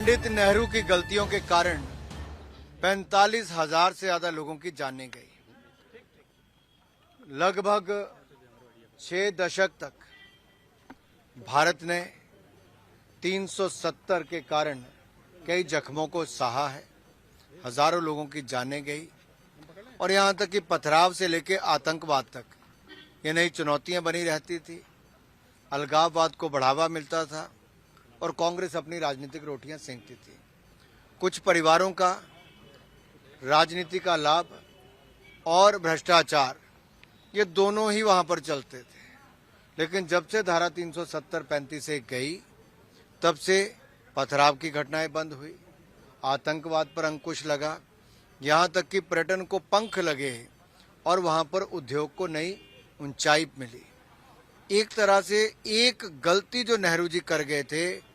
पंडित नेहरू की गलतियों के कारण 45,000 से ज्यादा लोगों की जानें गई। लगभग 6 दशक तक भारत ने 370 के कारण कई जख्मों को सहा है। हजारों लोगों की जानें गई और यहां तक कि पथराव से लेकर आतंकवाद तक ये नई चुनौतियां बनी रहती थी। अलगाववाद को बढ़ावा मिलता था और कांग्रेस अपनी राजनीतिक रोटियां सेंकती थी। कुछ परिवारों का राजनीति का लाभ और भ्रष्टाचार ये दोनों ही वहां पर चलते थे। लेकिन जब से धारा 370-35 से गई तब से पथराव की घटनाएं बंद हुई, आतंकवाद पर अंकुश लगा, यहां तक कि पर्यटन को पंख लगे और वहां पर उद्योग को नई ऊंचाई मिली। एक तरह से एक गलती जो नेहरू जी कर गए थे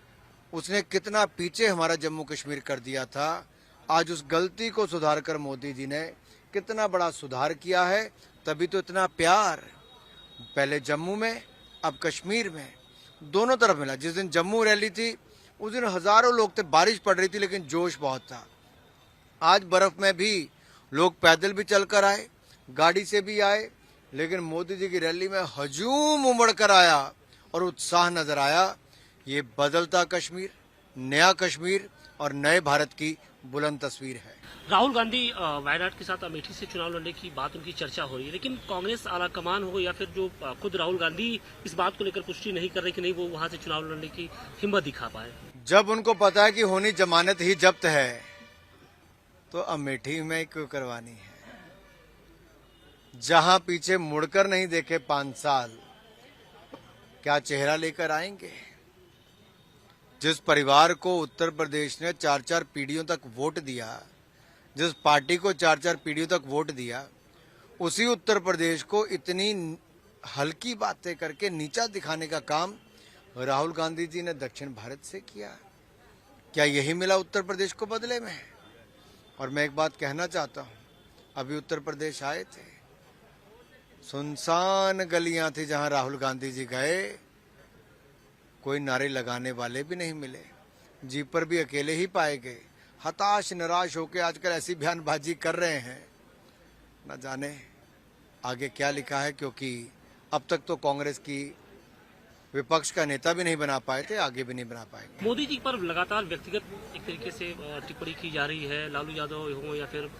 उसने कितना पीछे हमारा जम्मू कश्मीर कर दिया था। आज उस गलती को सुधारकर मोदी जी ने कितना बड़ा सुधार किया है। तभी तो इतना प्यार पहले जम्मू में अब कश्मीर में दोनों तरफ मिला। जिस दिन जम्मू रैली थी उस दिन हजारों लोग थे, बारिश पड़ रही थी लेकिन जोश बहुत था। आज बर्फ में भी लोग पैदल भी चलकर आए, गाड़ी से भी आए, लेकिन मोदी जी की रैली में हजूम उमड़ कर आया और उत्साह नजर आया। ये बदलता कश्मीर, नया कश्मीर और नए भारत की बुलंद तस्वीर है। राहुल गांधी वायनाड के साथ अमेठी से चुनाव लड़ने की बात, उनकी चर्चा हो रही है, लेकिन कांग्रेस आलाकमान हो या फिर जो खुद राहुल गांधी इस बात को लेकर पुष्टि नहीं कर रहे कि नहीं वो वहां से चुनाव लड़ने की हिम्मत दिखा पाए। जब उनको पता है कि होनी जमानत ही जब्त है तो अमेठी में क्यों करवानी है। जहां पीछे मुड़कर नहीं देखे 5 साल, क्या चेहरा लेकर आएंगे। जिस परिवार को उत्तर प्रदेश ने 4-4 पीढ़ियों तक वोट दिया, जिस पार्टी को 4-4 पीढ़ियों तक वोट दिया, उसी उत्तर प्रदेश को इतनी हल्की बातें करके नीचा दिखाने का काम राहुल गांधी जी ने दक्षिण भारत से किया। क्या यही मिला उत्तर प्रदेश को बदले में। और मैं एक बात कहना चाहता हूं, अभी उत्तर प्रदेश आए थे, सुनसान गलियां थी जहां राहुल गांधी जी गए, कोई नारे लगाने वाले भी नहीं मिले, जीप पर भी अकेले ही पाए गए। हताश निराश होकर आजकल ऐसी बयानबाजी कर रहे हैं, न जाने आगे क्या लिखा है, क्योंकि अब तक तो कांग्रेस की विपक्ष का नेता भी नहीं बना पाए थे, आगे भी नहीं बना पाएंगे। मोदी जी पर लगातार व्यक्तिगत एक तरीके से टिप्पणी की जा रही है। लालू यादव हो या फिर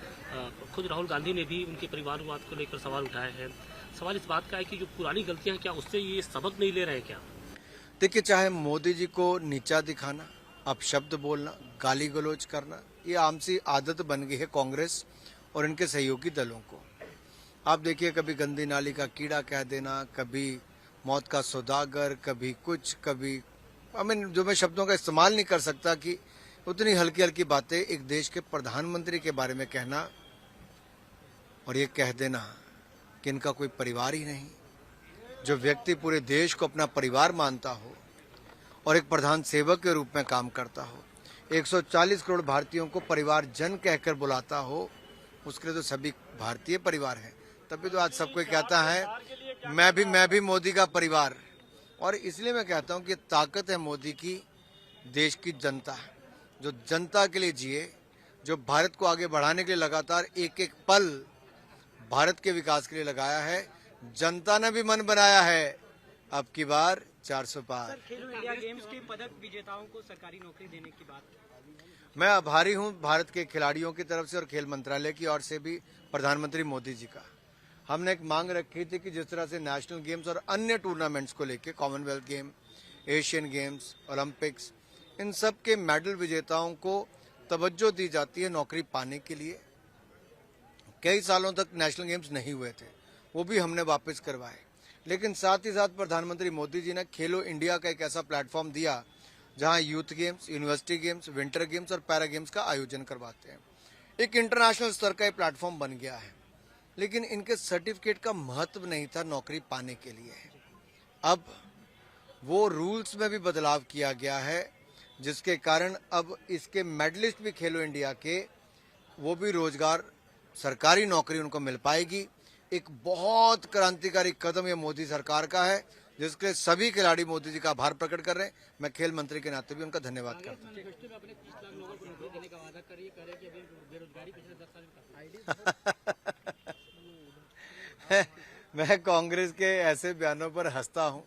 खुद राहुल गांधी ने भी उनके परिवारवाद को लेकर सवाल उठाए हैं। सवाल इस बात का है कि जो पुरानी गलतियां, क्या उससे ये सबक नहीं ले रहे हैं क्या। देखिए, चाहे मोदी जी को नीचा दिखाना, अपशब्द बोलना, गाली गलौज करना, ये आम सी आदत बन गई है कांग्रेस और इनके सहयोगी दलों को। आप देखिए, कभी गंदी नाली का कीड़ा कह देना, कभी मौत का सौदागर, कभी कुछ, कभी जो मैं शब्दों का इस्तेमाल नहीं कर सकता कि उतनी हल्की हल्की बातें एक देश के प्रधानमंत्री के बारे में कहना और ये कह देना कि इनका कोई परिवार ही नहीं। जो व्यक्ति पूरे देश को अपना परिवार मानता हो और एक प्रधान सेवक के रूप में काम करता हो, 140 करोड़ भारतीयों को परिवार जन कहकर बुलाता हो, उसके लिए तो सभी भारतीय परिवार हैं। तभी तो आज सब कोई कहता है मैं भी मोदी का परिवार। और इसलिए मैं कहता हूं कि ताकत है मोदी की, देश की जनता, जो जनता के लिए जिए, जो भारत को आगे बढ़ाने के लिए लगातार एक एक पल भारत के विकास के लिए लगाया है। जनता ने भी मन बनाया है अब की बार 400 पार। खेलो इंडिया गेम्स के पदक विजेताओं को सरकारी नौकरी देने की बात। मैं आभारी हूं भारत के खिलाड़ियों की तरफ से और खेल मंत्रालय की ओर से भी प्रधानमंत्री मोदी जी का। हमने एक मांग रखी थी कि जिस तरह से नेशनल गेम्स और अन्य टूर्नामेंट्स को लेकर, Commonwealth game, Asian games, Olympics, इन सब के मेडल विजेताओं को तवज्जो दी जाती है नौकरी पाने के लिए। कई सालों तक नेशनल गेम्स नहीं हुए थे, वो भी हमने वापस करवाए। लेकिन साथ ही साथ प्रधानमंत्री मोदी जी ने खेलो इंडिया का एक ऐसा प्लेटफॉर्म दिया जहां youth games, university games, winter games और पैरा गेम्स का आयोजन करवाते हैं। एक इंटरनेशनल स्तर का प्लेटफॉर्म बन गया है। लेकिन इनके सर्टिफिकेट का महत्व नहीं था नौकरी पाने के लिए। अब वो रूल्स में भी बदलाव किया गया है, जिसके कारण अब इसके मेडलिस्ट भी खेलो इंडिया के, वो भी रोजगार, सरकारी नौकरी उनको मिल पाएगी। एक बहुत क्रांतिकारी कदम ये मोदी सरकार का है, जिसके लिए सभी खिलाड़ी मोदी जी का आभार प्रकट कर रहे हैं। मैं खेल मंत्री के नाते भी उनका धन्यवाद करता हूं। मैनिफेस्टो में अपने 30 लाख लोगों को नौकरी देने का वादा करिए कह रहे कि अभी बेरोजगारी पिछले 10 साल में मैं कांग्रेस के ऐसे बयानों पर हंसता हूं।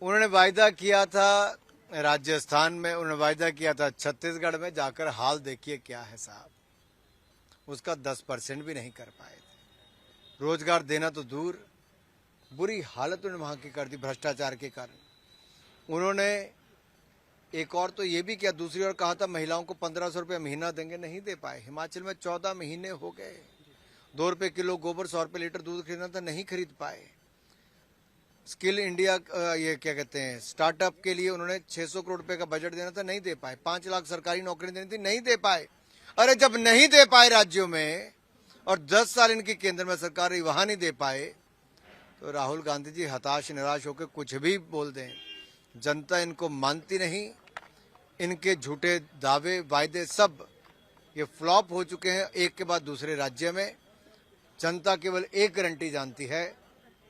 उन्होंने वायदा किया था राजस्थान में, उन्होंने वायदा किया था छत्तीसगढ़ में, जाकर हाल देखिए क्या है साहब, उसका 10% भी नहीं कर पाए थे। रोजगार देना तो दूर, बुरी हालत उन्होंने वहां की कर दी भ्रष्टाचार के कारण। उन्होंने एक और तो ये भी किया, दूसरी ओर कहा था महिलाओं को 1500 रुपये महीना देंगे, नहीं दे पाए। हिमाचल में 14 महीने हो गए, 2 रुपये किलो गोबर, 100 रुपये लीटर दूध खरीदना था, नहीं खरीद पाए। स्किल इंडिया, ये क्या कहते हैं, स्टार्टअप के लिए उन्होंने 600 करोड़ रुपए का बजट देना था, नहीं दे पाए। 5 लाख सरकारी नौकरी देनी थी, नहीं दे पाए। अरे जब नहीं दे पाए राज्यों में और 10 साल इनकी केंद्र में सरकार रही, वहां नहीं दे पाए, तो राहुल गांधी जी हताश निराश होकर कुछ भी बोल दें, जनता इनको मानती नहीं। इनके झूठे दावे वायदे सब ये फ्लॉप हो चुके हैं, एक के बाद दूसरे राज्य में। जनता केवल एक गारंटी जानती है,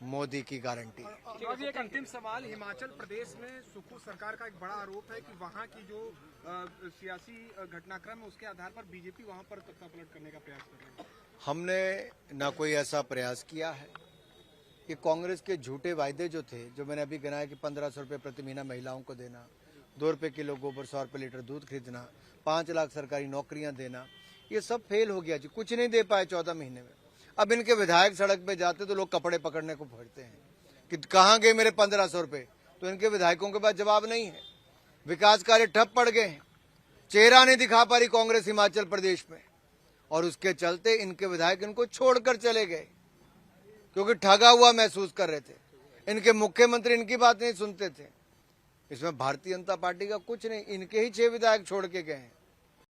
मोदी की गारंटी। अभी एक अंतिम सवाल, हिमाचल प्रदेश में सुखू सरकार का एक बड़ा आरोप है कि वहां की जो सियासी घटनाक्रम है उसके आधार पर बीजेपी वहां पर तख्ता पलट करने का प्रयास कर रही है। हमने ना कोई ऐसा प्रयास किया है। ये कांग्रेस के झूठे वायदे जो थे, जो मैंने अभी गिनाया कि 1500 रुपये प्रति महीना महिलाओं को देना, 2 रुपये किलो गोबर, 100 रुपये लीटर दूध खरीदना, 5 लाख सरकारी नौकरियां देना, ये सब फेल हो गया जी। कुछ नहीं दे पाए 14 महीने में। अब इनके विधायक सड़क पे जाते तो लोग कपड़े पकड़ने को फिरते हैं कि कहाँ गए मेरे 1500 रुपये। तो इनके विधायकों के पास जवाब नहीं है। विकास कार्य ठप पड़ गए हैं, चेहरा नहीं दिखा पा रही कांग्रेस हिमाचल प्रदेश में, और उसके चलते इनके विधायक इनको छोड़कर चले गए क्योंकि ठगा हुआ महसूस कर रहे थे। इनके मुख्यमंत्री इनकी बात नहीं सुनते थे। इसमें भारतीय जनता पार्टी का कुछ नहीं, इनके ही 6 विधायक छोड़ के गए हैं।